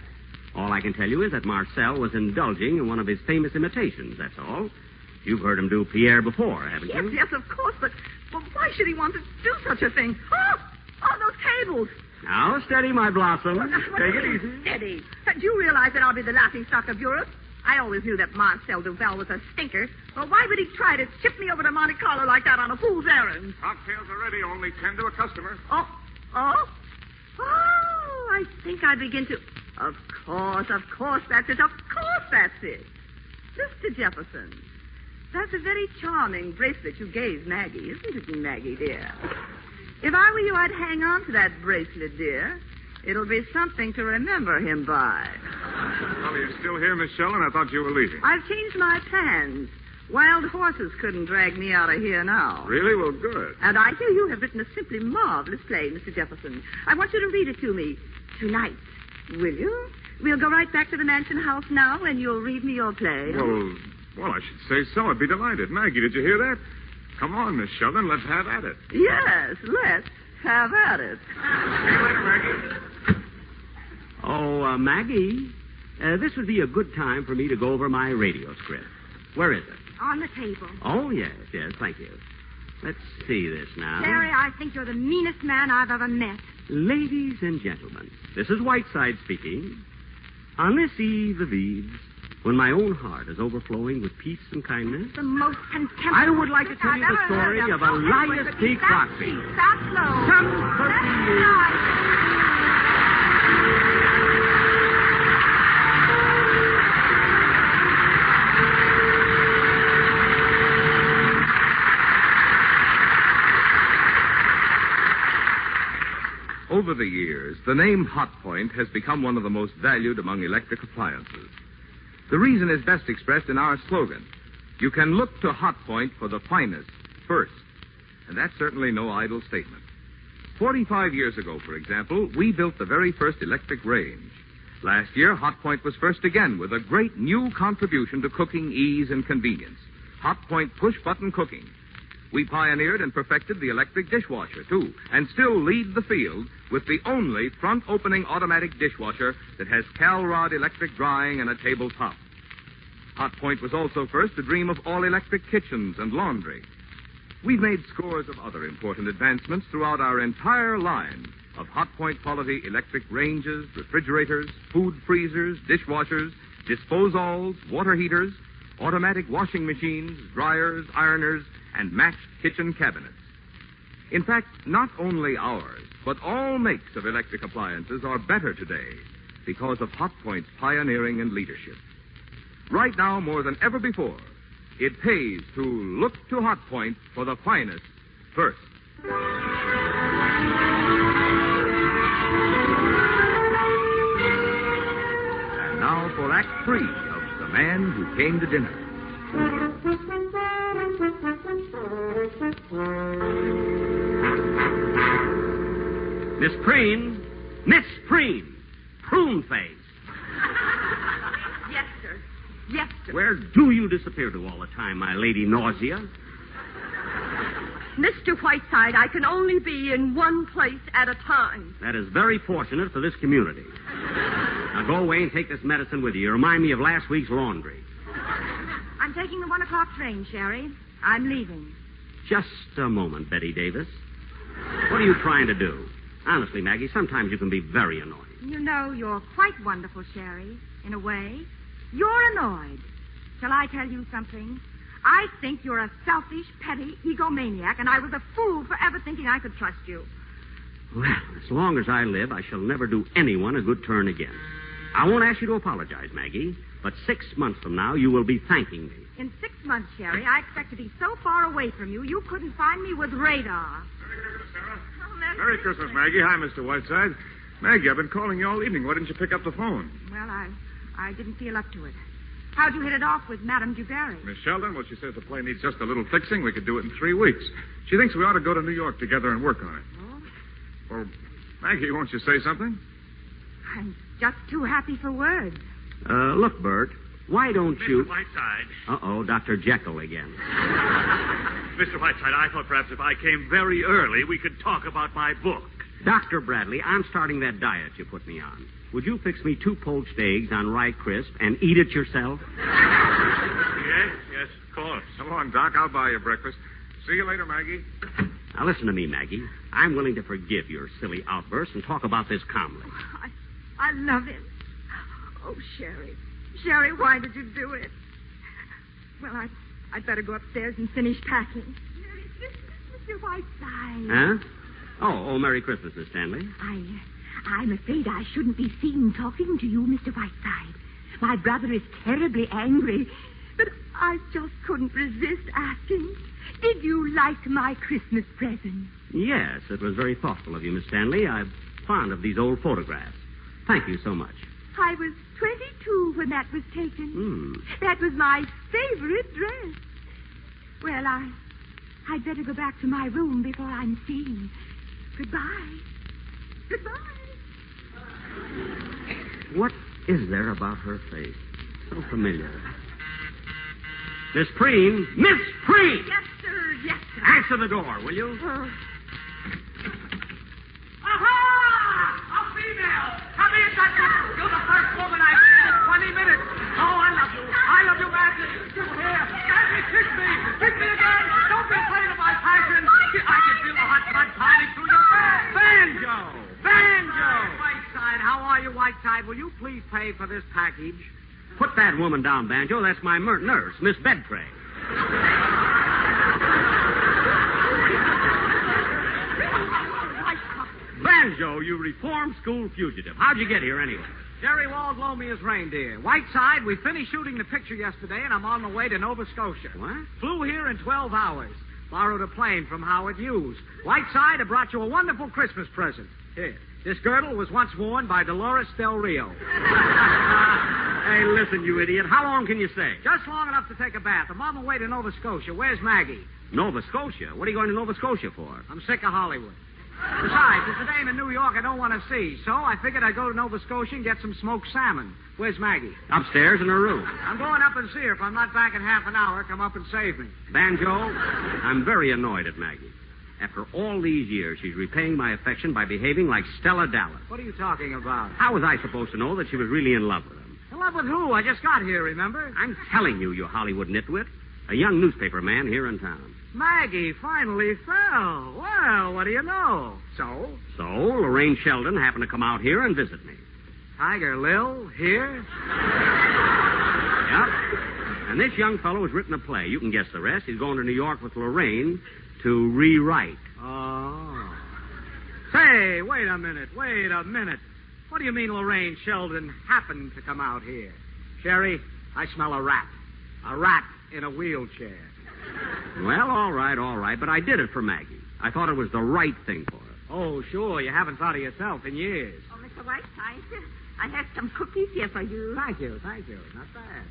All I can tell you is that Marcel was indulging in one of his famous imitations, that's all. You've heard him do Pierre before, haven't you? Yes, of course, but why should he want to do such a thing? Oh, those cables. Now, steady, my blossom. Take it easy. Steady. Do you realize that I'll be the laughingstock of Europe? I always knew that Marcel Duval was a stinker. Well, why would he try to ship me over to Monte Carlo like that on a fool's errand? Cocktails are ready. Only 10 to a customer. Oh, I think I begin to... Of course, that's it. Of course, that's it. Mr. Jefferson, that's a very charming bracelet you gave Maggie, isn't it, Maggie, dear? If I were you, I'd hang on to that bracelet, dear. It'll be something to remember him by. Well, you're still here, Miss Sheldon? I thought you were leaving. I've changed my plans. Wild horses couldn't drag me out of here now. Really? Well, good. And I hear you have written a simply marvelous play, Mr. Jefferson. I want you to read it to me tonight. Will you? We'll go right back to the mansion house now, and you'll read me your play. Well, I should say so. I'd be delighted. Maggie, did you hear that? Come on, Miss Sheldon. Let's have at it. Yes, let's have at it. See you later, Maggie. Oh, Maggie, this would be a good time for me to go over my radio script. Where is it? On the table. Oh, yes, thank you. Let's see this now. Terry, I think you're the meanest man I've ever met. Ladies and gentlemen, this is Whiteside speaking. On this eve of eves, when my own heart is overflowing with peace and kindness, the most contemptible I would like to tell you the story of Elias P. Crosby. That's low. Some 30 years... Over the years, the name Hot Point has become one of the most valued among electric appliances. The reason is best expressed in our slogan. You can look to Hot Point for the finest first. And that's certainly no idle statement. 45 years ago, for example, we built the very first electric range. Last year, Hot Point was first again with a great new contribution to cooking ease and convenience. Hot Point push-button cooking. We pioneered and perfected the electric dishwasher, too, and still lead the field with the only front-opening automatic dishwasher that has Cal-Rod electric drying and a tabletop. Hot Point was also first to dream of all-electric kitchens and laundry. We've made scores of other important advancements throughout our entire line of Hot Point quality electric ranges, refrigerators, food freezers, dishwashers, disposalls, water heaters, automatic washing machines, dryers, ironers, and matched kitchen cabinets. In fact, not only ours, but all makes of electric appliances are better today because of Hot Point's pioneering and leadership. Right now, more than ever before, it pays to look to Hot Point for the finest first. And now for Act 3 of The Man Who Came to Dinner. Miss Preen! Miss Preen! Prune face! Yes, sir. Yes, sir. Where do you disappear to all the time, my lady Nausea? Mr. Whiteside, I can only be in one place at a time. That is very fortunate for this community. Now go away and take this medicine with you. You remind me of last week's laundry. I'm taking the 1 o'clock train, Sherry. I'm leaving. Just a moment, Betty Davis. What are you trying to do? Honestly, Maggie, sometimes you can be very annoying. You know, you're quite wonderful, Sherry, in a way. You're annoyed. Shall I tell you something? I think you're a selfish, petty egomaniac, and I was a fool for ever thinking I could trust you. Well, as long as I live, I shall never do anyone a good turn again. I won't ask you to apologize, Maggie, but 6 months from now, you will be thanking me. In 6 months, Sherry, I expect to be so far away from you, you couldn't find me with radar. Merry Christmas, Maggie. Hi, Mr. Whiteside. Maggie, I've been calling you all evening. Why didn't you pick up the phone? Well, I didn't feel up to it. How'd you hit it off with Madame Dubarry? Miss Sheldon, well, she says the play needs just a little fixing. We could do it in 3 weeks. She thinks we ought to go to New York together and work on it. Oh? Well, Maggie, won't you say something? I'm just too happy for words. Look, Bert, why don't you... Mr. Whiteside. Uh-oh, Dr. Jekyll again. Mr. Whiteside, I thought perhaps if I came very early, we could talk about my book. Dr. Bradley, I'm starting that diet you put me on. Would you fix me 2 poached eggs on rye crisp and eat it yourself? Yes, of course. Come on, Doc. I'll buy you breakfast. See you later, Maggie. Now, listen to me, Maggie. I'm willing to forgive your silly outburst and talk about this calmly. I love him. Oh, Sherry. Sherry, why did you do it? Well, I'd better go upstairs and finish packing. Merry Christmas, Mr. Whiteside. Huh? Oh, Merry Christmas, Miss Stanley. I'm afraid I shouldn't be seen talking to you, Mr. Whiteside. My brother is terribly angry, but I just couldn't resist asking. Did you like my Christmas present? Yes, it was very thoughtful of you, Miss Stanley. I'm fond of these old photographs. Thank you so much. I was 22 when that was taken. That was my favorite dress. Well, I'd better go back to my room before I'm seen. Goodbye. Goodbye. What is there about her face? So familiar. Miss Preen! Miss Preen! Yes, sir. Yes, sir. Answer the door, will you? Aha! A female! Come in, Doctor. You're the first woman I've seen in 20 minutes. Oh, I love you. I love you madly. You here. Madly, kiss me. Kiss me again. Don't be afraid of my passion. I can feel the hot blood pounding through your veins. Banjo! Banjo! Whiteside, how are you, Whiteside? Will you please pay for this package? Put that woman down, Banjo. That's my nurse, Miss Bedtray. Banjo, you reformed school fugitive. How'd you get here anyway? Jerry Walls loaned me his reindeer. Whiteside, we finished shooting the picture yesterday, and I'm on the way to Nova Scotia. What? Flew here in 12 hours. Borrowed a plane from Howard Hughes. Whiteside, I brought you a wonderful Christmas present. Here. This girdle was once worn by Dolores Del Rio. Hey, listen, you idiot. How long can you stay? Just long enough to take a bath. I'm on my way to Nova Scotia. Where's Maggie? Nova Scotia? What are you going to Nova Scotia for? I'm sick of Hollywood. Besides, it's a dame in New York I don't want to see, so I figured I'd go to Nova Scotia and get some smoked salmon. Where's Maggie? Upstairs in her room. I'm going up and see her. If I'm not back in half an hour, come up and save me. Banjo, I'm very annoyed at Maggie. After all these years, she's repaying my affection by behaving like Stella Dallas. What are you talking about? How was I supposed to know that she was really in love with him? In love with who? I just got here, remember? I'm telling you, you Hollywood nitwit. A young newspaper man here in town. Maggie finally fell. Well, what do you know? So, Lorraine Sheldon happened to come out here and visit me. Tiger Lil here? Yep. And this young fellow has written a play. You can guess the rest. He's going to New York with Lorraine to rewrite. Oh. Say, wait a minute. What do you mean Lorraine Sheldon happened to come out here? Sherry, I smell a rat. A rat in a wheelchair. Well, all right, but I did it for Maggie. I thought it was the right thing for her. Oh, sure, you haven't thought of yourself in years. Oh, Mr. Whiteside, I have some cookies here for you. Thank you. Not bad.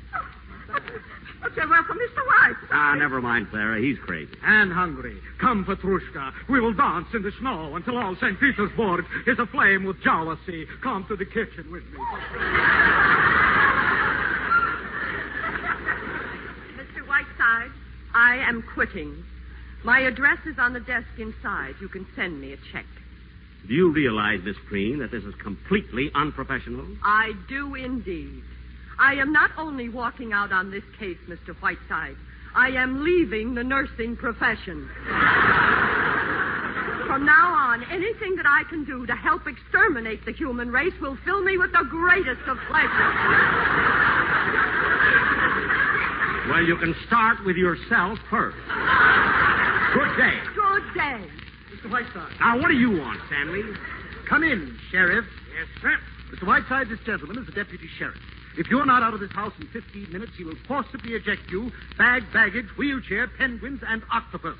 Oh, you're welcome, Mr. Whiteside. Never mind, Sarah. He's crazy. And hungry. Come, Petrushka. We will dance in the snow until all St. Petersburg is aflame with jealousy. Come to the kitchen with me. Mr. Whiteside, I am quitting. My address is on the desk inside. You can send me a check. Do you realize, Miss Preen, that this is completely unprofessional? I do indeed. I am not only walking out on this case, Mr. Whiteside. I am leaving the nursing profession. From now on, anything that I can do to help exterminate the human race will fill me with the greatest of pleasure. Well, you can start with yourself first. Good day. Good day. Mr. Whiteside. Now, what do you want, Stanley? Come in, Sheriff. Yes, sir. Mr. Whiteside, this gentleman is the deputy sheriff. If you're not out of this house in 15 minutes, he will forcibly eject you, baggage, wheelchair, penguins, and octopus.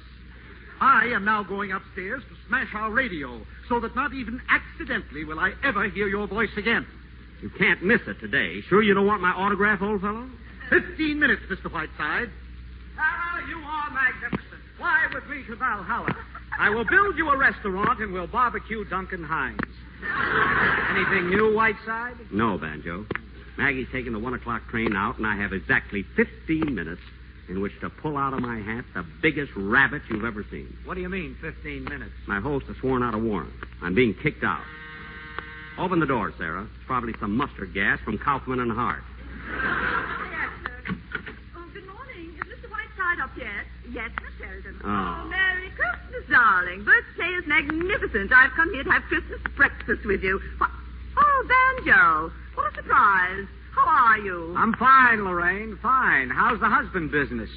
I am now going upstairs to smash our radio, so that not even accidentally will I ever hear your voice again. You can't miss it today. Sure you don't want my autograph, old fellow? 15 minutes, Mr. Whiteside. You are magnificent. Fly with me to Valhalla. I will build you a restaurant and we'll barbecue Duncan Hines. Anything new, Whiteside? No, Banjo. Maggie's taking the 1 o'clock train out, and I have exactly 15 minutes in which to pull out of my hat the biggest rabbit you've ever seen. What do you mean, 15 minutes? My host has sworn out a warrant. I'm being kicked out. Open the door, Sarah. It's probably some mustard gas from Kaufman and Hart. Good morning. Is Mr. Whiteside up yet? Yes, Miss Sheridan. Oh. Merry Christmas, darling. Birthday is magnificent. I've come here to have Christmas breakfast with you. Oh, Banjo. What a surprise. How are you? I'm fine, Lorraine, fine. How's the husband business?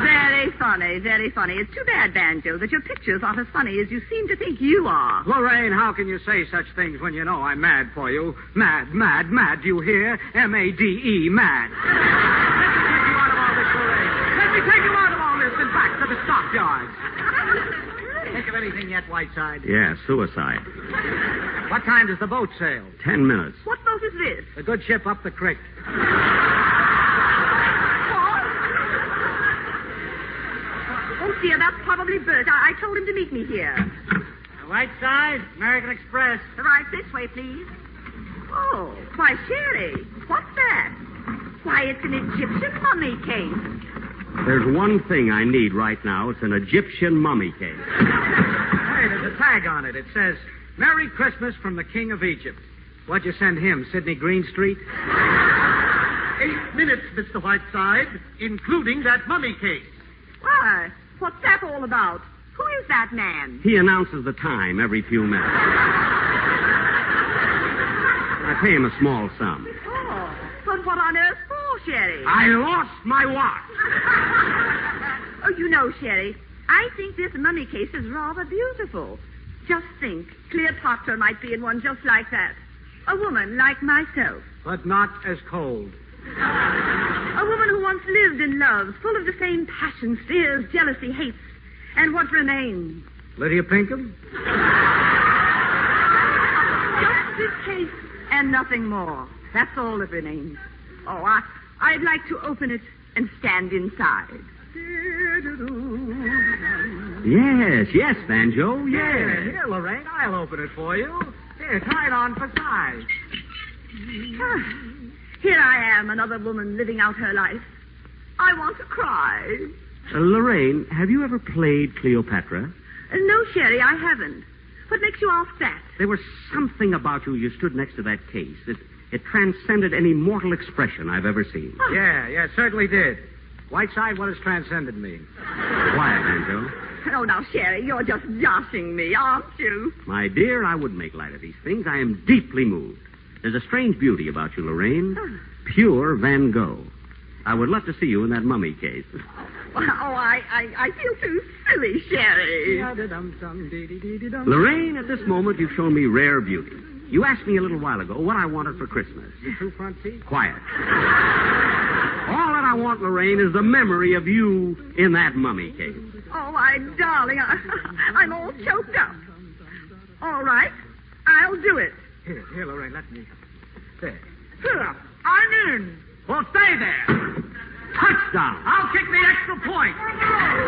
Very funny, very funny. It's too bad, Banjo, that your pictures aren't as funny as you seem to think you are. Lorraine, how can you say such things when you know I'm mad for you? Mad, do you hear? M-A-D-E, mad. Let me take you out of all this and back to the stockyards. Think of anything yet, Whiteside? Yeah, suicide. What time does the boat sail? 10 minutes. What boat is this? The good ship up the creek. Oh, dear, that's probably Bert. I told him to meet me here. Whiteside, American Express. Right this way, please. Oh, why, Sherry, what's that? Why, it's an Egyptian mummy case. There's one thing I need right now. It's an Egyptian mummy case. Hey, there's a tag on it. It says, Merry Christmas from the King of Egypt. What'd you send him, Sidney Greenstreet? 8 minutes, Mr. Whiteside, including that mummy case. Why, what's that all about? Who is that man? He announces the time every few minutes. I pay him a small sum. Oh, but what on earth for, Sherry? I lost my watch. Oh, you know, Sherry, I think this mummy case is rather beautiful. Just think, Cleopatra might be in one just like that. A woman like myself. But not as cold. A woman who once lived in love, full of the same passions, fears, jealousy, hates. And what remains? Lydia Pinkham? Just this case and nothing more. That's all it remains. Oh, I'd like to open it and stand inside. Yes, Banjo, yes. Here, Lorraine, I'll open it for you. Here, try it on for size. Here I am, another woman living out her life. I want to cry. Lorraine, have you ever played Cleopatra? No, Sherry, I haven't. What makes you ask that? There was something about you. You stood next to that case. It transcended any mortal expression I've ever seen. Oh. Yeah, it certainly did. Whiteside, what does transcended mean? Quiet, Banjo. Oh, now, Sherry, you're just joshing me, aren't you? My dear, I wouldn't make light of these things. I am deeply moved. There's a strange beauty about you, Lorraine. Pure Van Gogh. I would love to see you in that mummy case. Oh, I feel too silly, Sherry. Lorraine, at this moment, you've shown me rare beauty. You asked me a little while ago what I wanted for Christmas. The two front teeth? Quiet. All that I want, Lorraine, is the memory of you in that mummy case. Oh, my darling, I'm all choked up. All right, I'll do it. Here, Lorraine, let me. There. Here, I'm in. Well, stay there. Touchdown. I'll kick the extra point.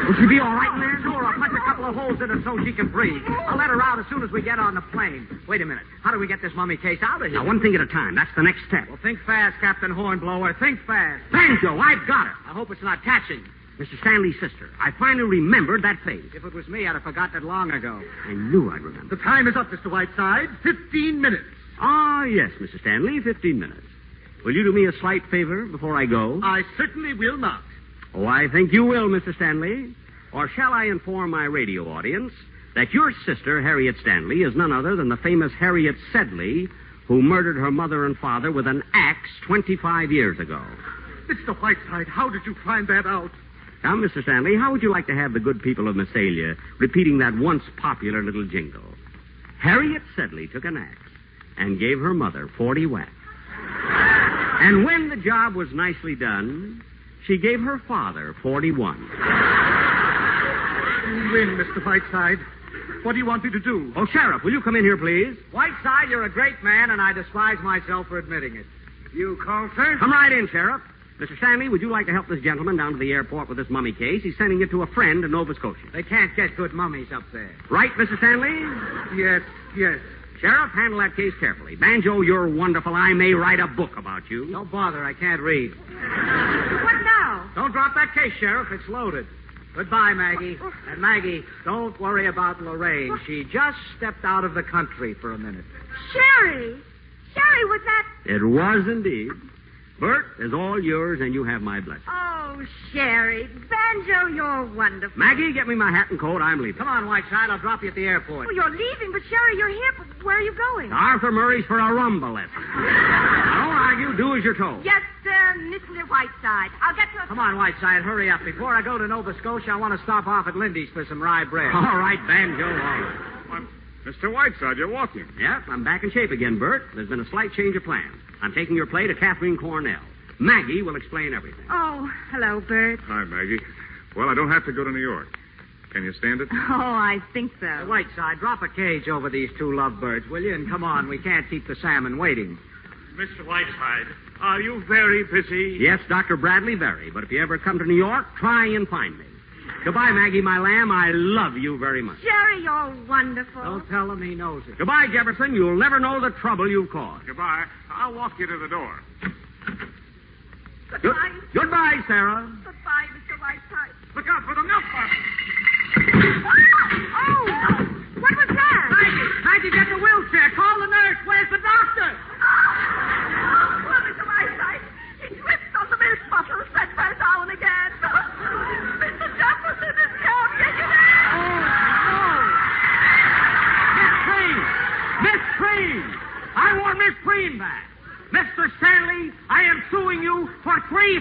Will she be all right in there? Sure, I'll punch a couple of holes in her so she can breathe. I'll let her out as soon as we get on the plane. Wait a minute. How do we get this mummy case out of here? Now, one thing at a time. That's the next step. Well, think fast, Captain Hornblower. Think fast. Banjo, I've got it. I hope it's not catching. Mr. Stanley's sister. I finally remembered that face. If it was me, I'd have forgotten it long ago. I knew I'd remember. The time is up, Mr. Whiteside. 15 minutes. Ah, yes, Mr. Stanley, 15 minutes. Will you do me a slight favor before I go? I certainly will not. Oh, I think you will, Mr. Stanley. Or shall I inform my radio audience that your sister, Harriet Stanley, is none other than the famous Harriet Sedley, who murdered her mother and father with an axe 25 years ago. Mr. Whiteside, how did you find that out? Now, Mr. Stanley, how would you like to have the good people of Massalia repeating that once popular little jingle? Harriet Sedley took an axe and gave her mother 40 whacks. And when the job was nicely done, she gave her father 41. You win, Mr. Whiteside. What do you want me to do? Oh, Sheriff, will you come in here, please? Whiteside, you're a great man, and I despise myself for admitting it. You call, sir? Come right in, Sheriff. Mr. Stanley, would you like to help this gentleman down to the airport with this mummy case? He's sending it to a friend in Nova Scotia. They can't get good mummies up there. Right, Mr. Stanley? Yes. Sheriff, handle that case carefully. Banjo, you're wonderful. I may write a book about you. Don't bother. I can't read. What now? Don't drop that case, Sheriff. It's loaded. Goodbye, Maggie. And Maggie, don't worry about Lorraine. She just stepped out of the country for a minute. Sherry, was that... It was indeed. Bert is all yours, and you have my blessing. Oh, Sherry. Banjo, you're wonderful. Maggie, get me my hat and coat. I'm leaving. Come on, Whiteside. I'll drop you at the airport. Oh, you're leaving, but Sherry, you're here. But where are you going? To Arthur Murray's for a rumba lesson. Now, don't argue. Do as you're told. Yes, Mr. Whiteside. I'll get to... Come on, Whiteside. Hurry up. Before I go to Nova Scotia, I want to stop off at Lindy's for some rye bread. All right, Banjo. All right. Mr. Whiteside, you're walking. Yep, I'm back in shape again, Bert. There's been a slight change of plan. I'm taking your play to Catherine Cornell. Maggie will explain everything. Oh, hello, Bert. Hi, Maggie. Well, I don't have to go to New York. Can you stand it? Oh, I think so. Whiteside, drop a cage over these two lovebirds, will you? And come on, we can't keep the salmon waiting. Mr. Whiteside, are you very busy? Yes, Dr. Bradley, very. But if you ever come to New York, try and find me. Goodbye, Maggie, my lamb. I love you very much. Sherry, you're wonderful. Don't tell him he knows it. Goodbye, Jefferson. You'll never know the trouble you've caused. Goodbye. I'll walk you to the door. Goodbye. Goodbye, Sarah. Goodbye, Mr. Whiteside. Look out for the milk bottle. Oh! What was that? Maggie, get the wheelchair. Call the nurse. Where's the doctor? Oh, Mr. Whiteside. He twists on the milk bottle, set her down again. Mr. Jefferson is coming. Miss Preen! I want Miss Preen back. Mr. Stanley, I am suing you for $300,000.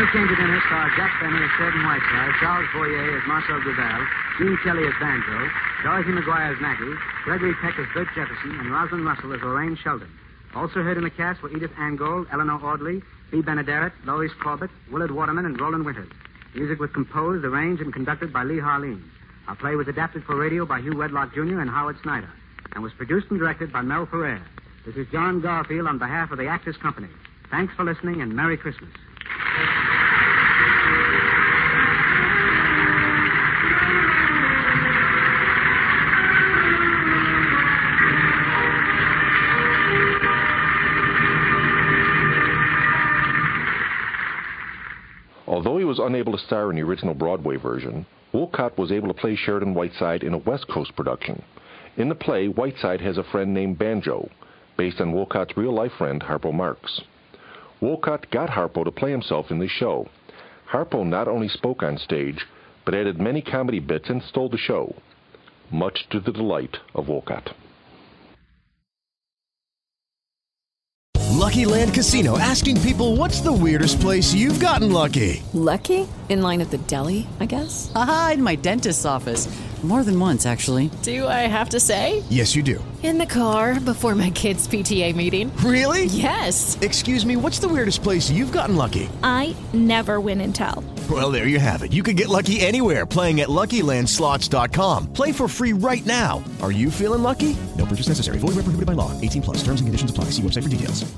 When We Came to Dinner starred Jack Benny as Sheridan Whiteside, Charles Boyer as Marcel Duval, Gene Kelly as Banjo, Dorothy McGuire as Maggie, Gregory Peck as Bert Jefferson, and Rosalind Russell as Lorraine Sheldon. Also heard in the cast were Edith Angold, Eleanor Audley, Bea Benaderet, Lois Corbett, Willard Waterman, and Roland Winters. Music was composed, arranged, and conducted by Lee Harleen. Our play was adapted for radio by Hugh Wedlock Jr. and Howard Snyder, and was produced and directed by Mel Ferrer. This is John Garfield on behalf of the Actors Company. Thanks for listening, and Merry Christmas. Although he was unable to star in the original Broadway version, Wolcott was able to play Sheridan Whiteside in a West Coast production. In the play, Whiteside has a friend named Banjo, based on Wolcott's real-life friend, Harpo Marx. Wolcott got Harpo to play himself in the show. Harpo not only spoke on stage, but added many comedy bits and stole the show, much to the delight of Wolcott. Lucky Land Casino, asking people, what's the weirdest place you've gotten lucky? Lucky? In line at the deli, I guess? Aha, in my dentist's office. More than once, actually. Do I have to say? Yes, you do. In the car before my kids' PTA meeting. Really? Yes. Excuse me, what's the weirdest place you've gotten lucky? I never win and tell. Well, there you have it. You can get lucky anywhere, playing at LuckyLandSlots.com. Play for free right now. Are you feeling lucky? No purchase necessary. Void where prohibited by law. 18+. Terms and conditions apply. See website for details.